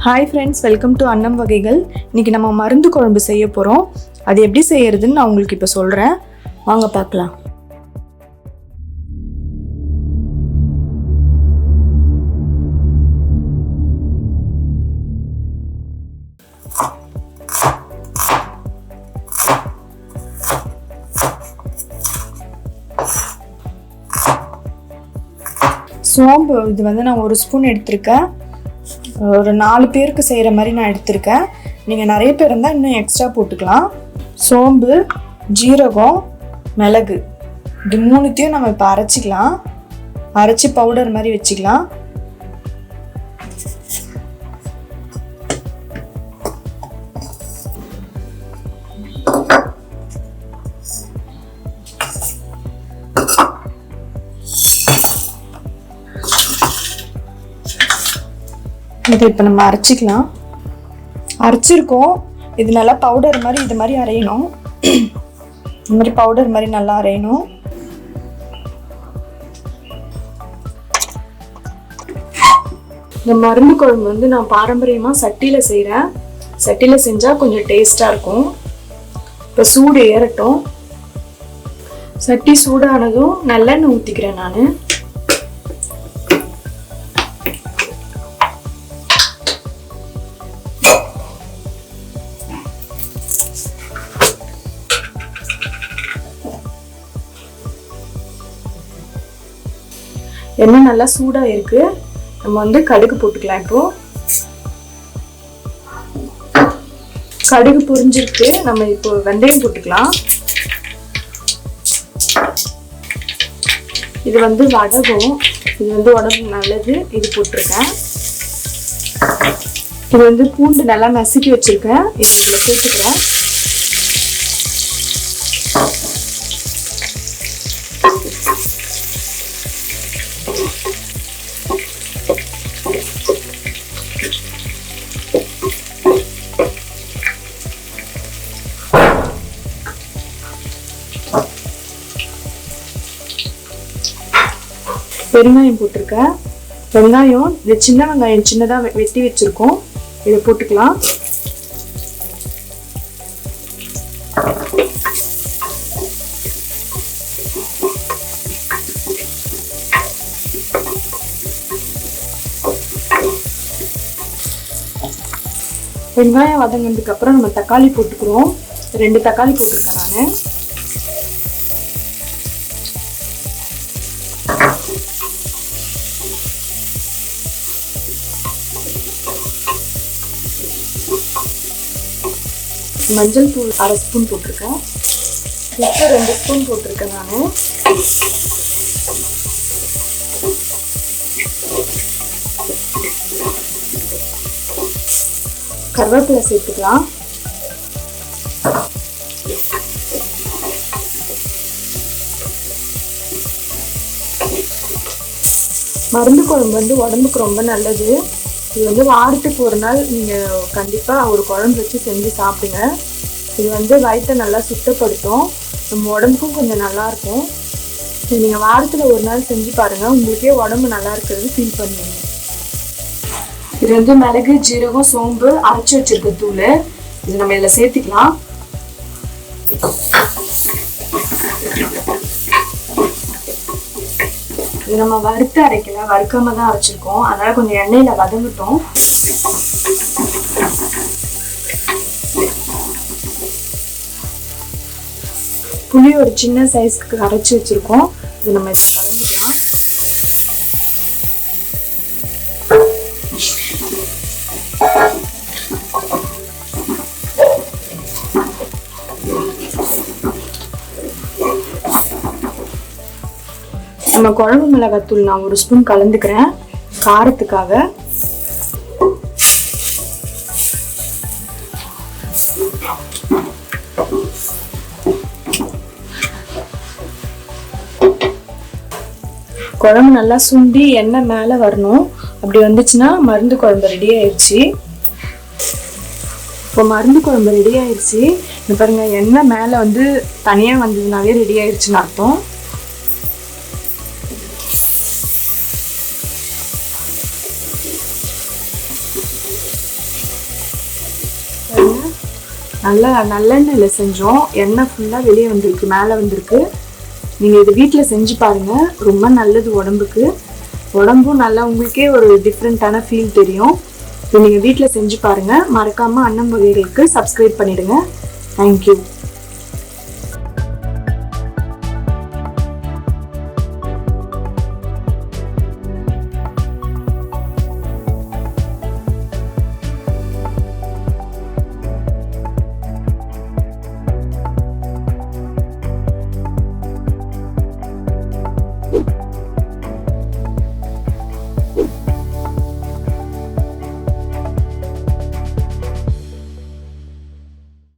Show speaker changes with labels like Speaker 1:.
Speaker 1: Hi friends, welcome to அன்னம் வகைகள். இன்றைக்கி நம்ம மருந்து குழம்பு செய்ய போகிறோம். அது எப்படி செய்யறதுன்னு நான் உங்களுக்கு இப்போ சொல்கிறேன். வாங்க பார்க்கலாம். சோம்பு இது நான் 1 ஸ்பூன் எடுத்திருக்கேன். ஒரு 4 பேருக்கு செய்கிற மாதிரி நான் எடுத்திருக்கேன். நீங்கள் நிறைய பேர் இருந்தால் இன்னும் எக்ஸ்ட்ரா போட்டுக்கலாம். சோம்பு, ஜீரகம், மிளகு இது 3த்தையும் நம்ம இப்போ அரைச்சிக்கலாம். அரைச்சி பவுடர் மாதிரி வச்சுக்கலாம். இதை இப்போ நம்ம அரைச்சிக்கலாம். அரைச்சிருக்கோம். இது நல்லா பவுடர் மாதிரி இது மாதிரி அரையணும். இந்த மாதிரி பவுடர் மாதிரி நல்லா அரையணும். இந்த மருந்து குழம்பு நான் பாரம்பரியமாக சட்டியில் செய்கிறேன். சட்டியில் செஞ்சால் கொஞ்சம் டேஸ்ட்டாக இருக்கும். இப்போ சூடு ஏறட்டும். சட்டி சூடானதும் நல்லெண்ணெய் ஊற்றிக்கிறேன் நான். எண்ணெய் நல்லா சூடாக இருக்கு. நம்ம கடுகு போட்டுக்கலாம். இப்போ கடுகு பொரிஞ்சிருக்கு. நம்ம இப்போ வெந்தயம் போட்டுக்கலாம். இது வடகம். இது உடம்புக்கு நல்லது. இது போட்டிருக்கேன். இது பூண்டு நல்லா நசுக்கி வச்சிருக்கேன். இது இதில் சேர்த்துக்கிறேன். பெருங்காயம் போட்டிருக்கேன். வெங்காயம் இது சின்ன வெங்காயம் சின்னதாக வெட்டி வச்சிருக்கோம். இதை போட்டுக்கலாம். வெங்காயம் வதங்கினதுக்கு அப்புறம் நம்ம தக்காளி போட்டுக்கிறோம். 2 தக்காளி போட்டிருக்கேன் நான். மஞ்சள் தூள் 1/2 ஸ்பூன் போட்டிருக்கேன். உப்பு 2 ஸ்பூன் போட்டிருக்கேன் நான். கருவேப்பிலை சேர்த்துக்கலாம். மருந்து குழம்பு உடம்புக்கு ரொம்ப நல்லது. இது வாரத்துக்கு ஒரு நாள் நீங்கள் கண்டிப்பாக ஒரு குழம்பு வச்சு செஞ்சு சாப்பிடுங்க. இது வயிற்றை நல்லா சுத்தப்படுத்தும். நம்ம உடம்புக்கும் கொஞ்சம் நல்லாயிருக்கும். இது நீங்கள் வாரத்தில் ஒரு நாள் செஞ்சு பாருங்கள். உங்களுக்கே உடம்பு நல்லா இருக்கிறது ஃபீல் பண்ணுவீங்க. இது மிளகு, ஜீரகம், சோம்பு அரைச்சி வச்சிருக்க தூள். இது நம்ம இதில் சேர்த்துக்கலாம். இது நம்ம வறுத்து அரைக்கல, வறுக்காம தான் அரைச்சிருக்கோம். அதனால கொஞ்சம் எண்ணெயில வதங்கட்டும். புளி ஒரு சின்ன சைஸ்க்கு அரைச்சி வச்சிருக்கோம். இது நம்ம இதில் கலந்துக்கலாம். நம்ம குழம்பு மிளகாத்தூள் நான் 1 ஸ்பூன் கலந்துக்கிறேன் காரத்துக்காக. குழம்பு நல்லா சுண்டி எண்ணெய் மேலே வரணும். அப்படி வந்துச்சுன்னா மருந்து குழம்பு ரெடி ஆயிடுச்சு. இப்போ மருந்து குழம்பு ரெடி ஆயிடுச்சு. பாருங்க, எண்ணெய் மேலே தனியாக வந்ததுனாலே ரெடி ஆயிடுச்சுன்னு அர்த்தம். நல்லெண்ணெயில் செஞ்சோம். எண்ணெய் ஃபுல்லாக வெளியே வந்திருக்கு, மேலே வந்திருக்கு. நீங்கள் இது வீட்டில் செஞ்சு பாருங்கள், ரொம்ப நல்லது உடம்புக்கு. உடம்பும் நல்லா உங்களுக்கே ஒரு டிஃப்ரெண்ட்டான ஃபீல் தெரியும். இது நீங்கள் வீட்டில் செஞ்சு பாருங்கள். மறக்காமல் அன்னம் வகைகளுக்கு சப்ஸ்கிரைப் பண்ணிவிடுங்க. தேங்க்யூ.